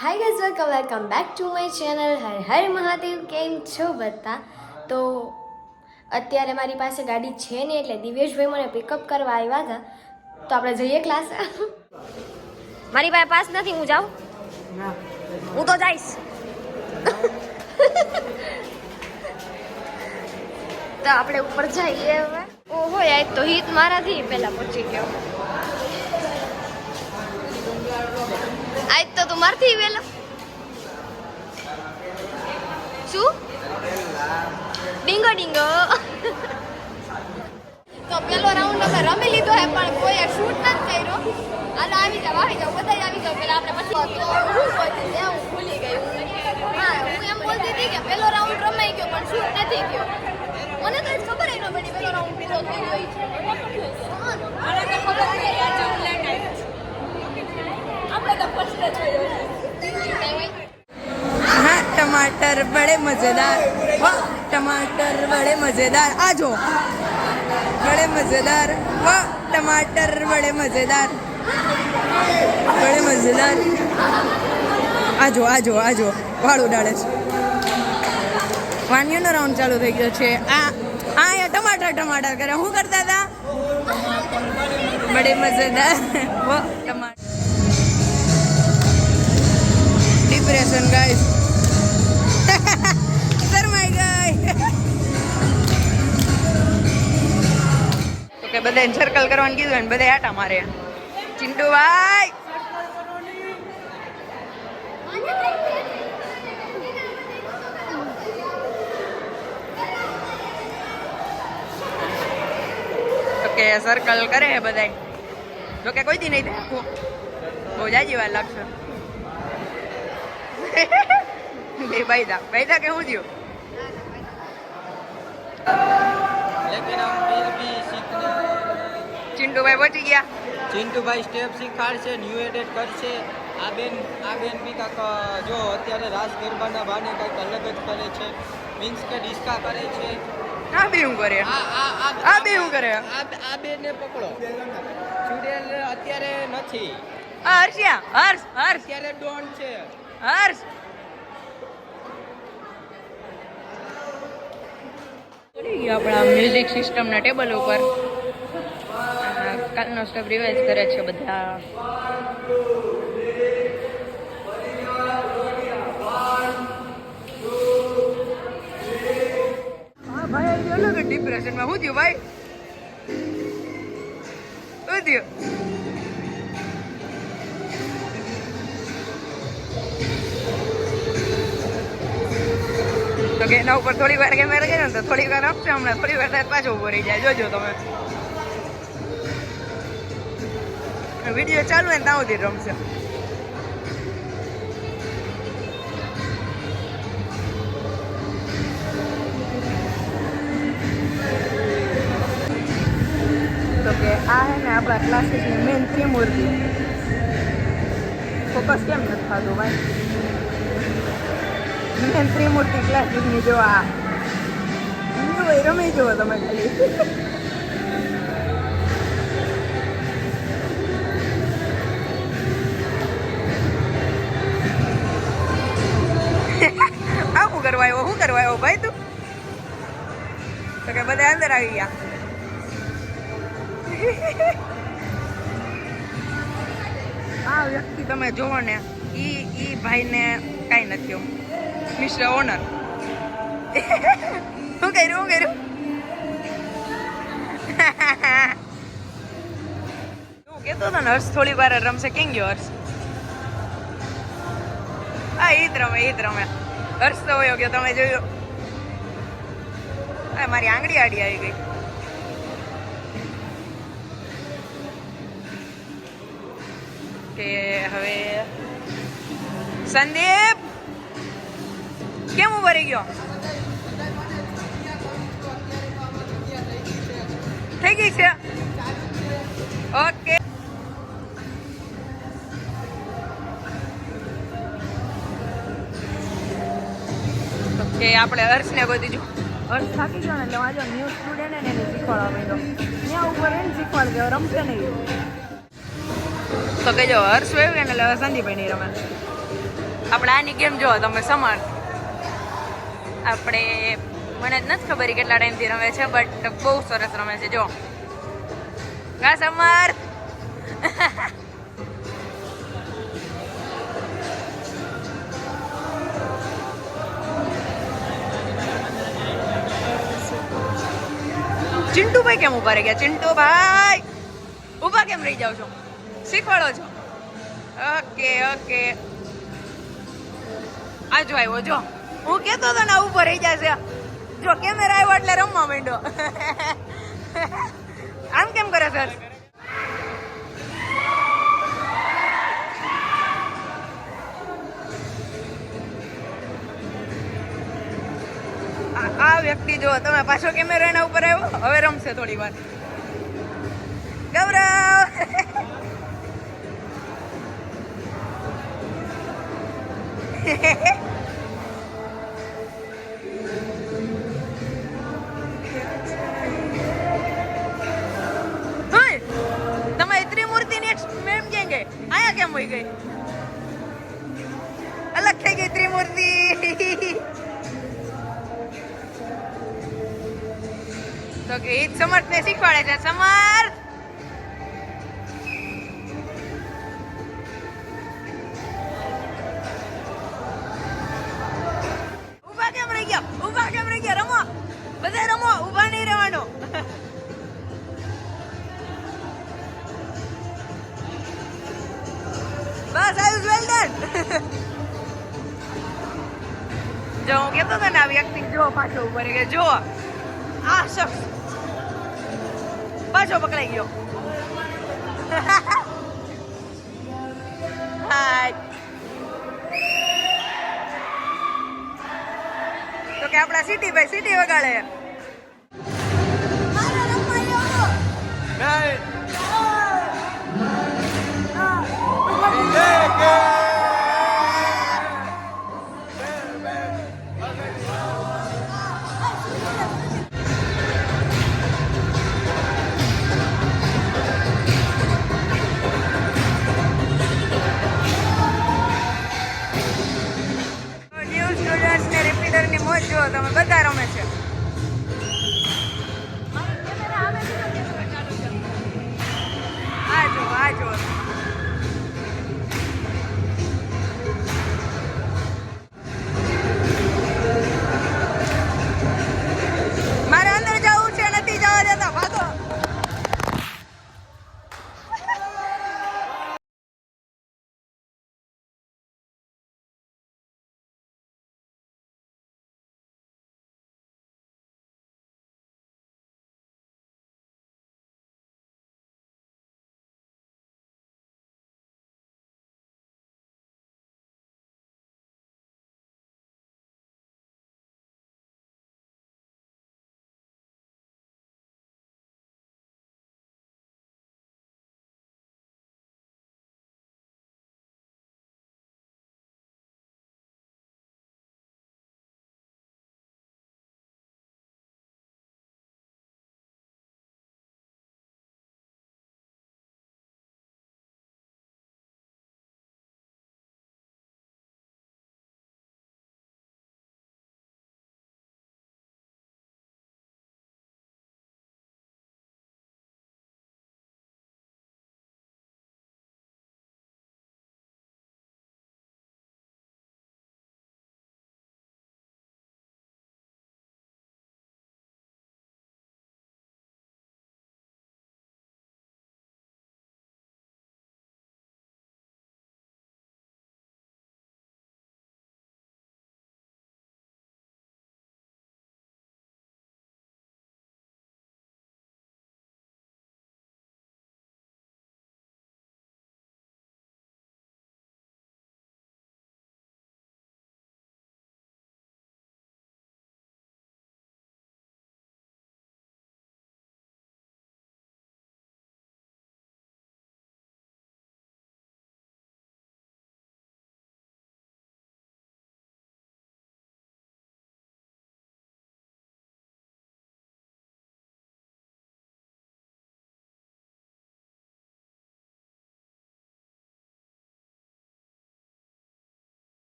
Hi guys welcome back to my channel. Har Har Mahadev. કેમ છો બધા? તો અત્યારે મારી પાસે ગાડી છે ને, એટલે દિવેશભાઈ મને પિકઅપ કરવા આવ્યા હતા. તો આપણે જઈએ ક્લાસ. મારી પાસે પાસ નથી, હું જાઉં? હું તો જઈશ. તો આપણે ઉપર જઈએ હવે. ઓહો યાર, તો હિત મારાથી પહેલા પહોંચી ગયો. આજ તો તું મારથી વેલો. શું ડીંગો ડીંગો? તો પેલો રાઉન્ડ અમે રમી લીધો હે, પણ કોઈ શૂટ નથી કર્યો. હાલો આવી જાવ બધા આવી જાવ. પેલા આપણે પછી તો હું બોલતી ત્યાં હું ભૂલી ગઈ. હા, હું એમ બોલતી હતી કે પેલો રાઉન્ડ રમાઈ ગયો પણ શૂટ નથી ગયો. મને તો ખબર ન પડી પેલો રાઉન્ડ પીરો થઈ ગયો છે. મને તો ખબર છે યાર, જમ લેટ આવી. આપણે તો ફર્સ્ટ જ જોયો. हाँ टमाटर बड़े मज़ेदार, वाह टमाटर बड़े मज़ेदार, आ जाओ बड़े मज़ेदार, वाह टमाटर बड़े मज़ेदार, बड़े मज़ेदार, आ जाओ वाળું ડાળે છે. વાણીઓનો રાઉન્ડ ચાલુ થઈ ગયો છે. આ ટમાટર કરે. શું કરતા હતા? બડે મજેદાર, વાહ ટમાટર. Depression guys. શરમાઈ ગઈ. તો કે બધાને સર્કલ કરવાનું કીધું ને બધા આટા મારે. ચિંટુભાઈ તો કે સર્કલ કરે બધાય. જો કે કોઈ દી નહીં થાય, બહુ જાજી વાર લાગશે. बैदा के हूँ दियो लेकिन हम फिर भी सीखने. चिंटू भाई पहुंची गया. ચિંટુ ભાઈ સ્ટેપ શીખાડશે, ન્યૂ એડિટ કરશે. આ બેન બી કાંક જો અત્યારે રાસ ગરબાના બાને કંઈક અલગ જ કરે છે. મીન્સ કે ડિસ્કા કરે છે. આ બે હું કરે. આ બે હું કરે. આ બેને પકડો. ચુડેલ અત્યારે નથી. હર્ષિયા હર્ષ અત્યારે ડોન છે. હર્ષ આપણા મ્યુઝિક સિસ્ટમના ટેબલ ઉપર કાલનો સ્ટેપ રિવાઇઝ કરે છે બધા. હા ભાઈ, અલગ ડિપ્રેશનમાં શું થયું ભાઈ? શું થયું? તો કે એના ઉપર થોડી વાર કેમેરા ગયા ને તો થોડી વાર આપશે, હમણાં થોડી વાર થાય પાછો ઉભો રહી જાય. જોજો તમે વિડીયો ચાલુ હોય ને ત્યાં સુધી રમશે. તો કે આ હે ને આપણા ક્લાસીસની મેઇન ત્રિમૂર્તિ. ફોકસ કેમ નથી થતું ભાઈ? મેન ત્રિમૂર્તિ ક્લાસીસની જો આ રમી જુઓ તમે ખાલી. શું કરવા આવ્યો ભાઈ તું? તો કે બધા અંદર આવી ગયા. આ વ્યક્તિ તમે જોવો ને, ઈ ભાઈને કાંઈ નથી. મિસ્ટર ઓનર શું કર્યું? તું કેતો હતો ને હર્ષ થોડી વાર રમશે. કેમ ગયો હર્ષ? હા, ઈ જ રમે. હર્ષ તો હોયો ગયો, તમે જોયો. મારી આંગળી આડી આવી ગઈ. કે હવે સંદીપ કેમ ઉભો રહી ગયો? થઈ ગઈ છે. ઓકે. કે આપણે હર્ષને બધી જો હર્ષ થાકી ગયો ને, એટલે આજે ન્યૂ સ્ટુડન્ટ એને શીખવાડવા માંડ્યો. ત્યાં ઉપર એને શીખવાડ દે, રમશે નહીં. તો કે જો હર્ષ આવ્યું ને એટલે સંદીપભાઈ નહીં રમે. આપણે આની ગેમ જો તમે સમર આપણે મને જ નથી ખબર ઈ કેટલા ટાઈમથી રમે છે બટ બહુ સરસ રમે છે જો કા સમર ચિંટુભાઈ કેમ ઉભા રહી ગયા ચિંટુભાઈ ઉભા કેમ રહી જાવ છો શીખવાડો છો ઓકે ઓકે આ જો આવ્યો જો હું કેતો હતો ને ઉભો રહી જશે જો કેમેરા આવ્યો એટલે રમવા માંડ્યો આમ કેમ કરે સર આ વ્યક્તિ જો તમે પાછો કેમેરા એના ઉપર આવ્યો હવે રમશે થોડી વાર ગૌરવ તમારી ત્રિમૂર્તિની એક મેમ ક્યાં ગઈ આયા કેમ હોઈ ગઈ અલગ થઈ ગઈ ત્રિમૂર્તિ તો કે ઈ સમર્થ ને શીખવાડે છે સમર્થ ઉભા કેમ રહી ગયા રમો બધા રમો ઉભા નહીં રહેવાનું બસ આયુષ વેલ ડન જો હું કેતો હતો ને આ વ્યક્તિ જો પાછો ઉભો રહી ગયો જો આ શખ્સ પાછો પકડાઈ ગયો હાય તો કે આપણા સિટી ભાઈ સિટી વગાડે જો તમે બધા રમે છે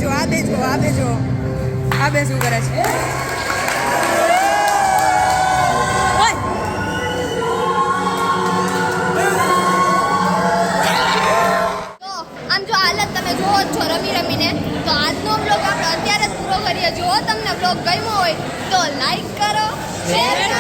જો આ બે જો આ બે જો આ બે શું કરે છે ઓય! તો આમ જો હાલત તમે જોવો જ છો રમીને તો આજનો બ્લોગ આપણે અત્યારે જ પૂરો કરીએ. જો તમને બ્લોગ ગમ્યો હોય તો લાઈક કરો, શેર કરો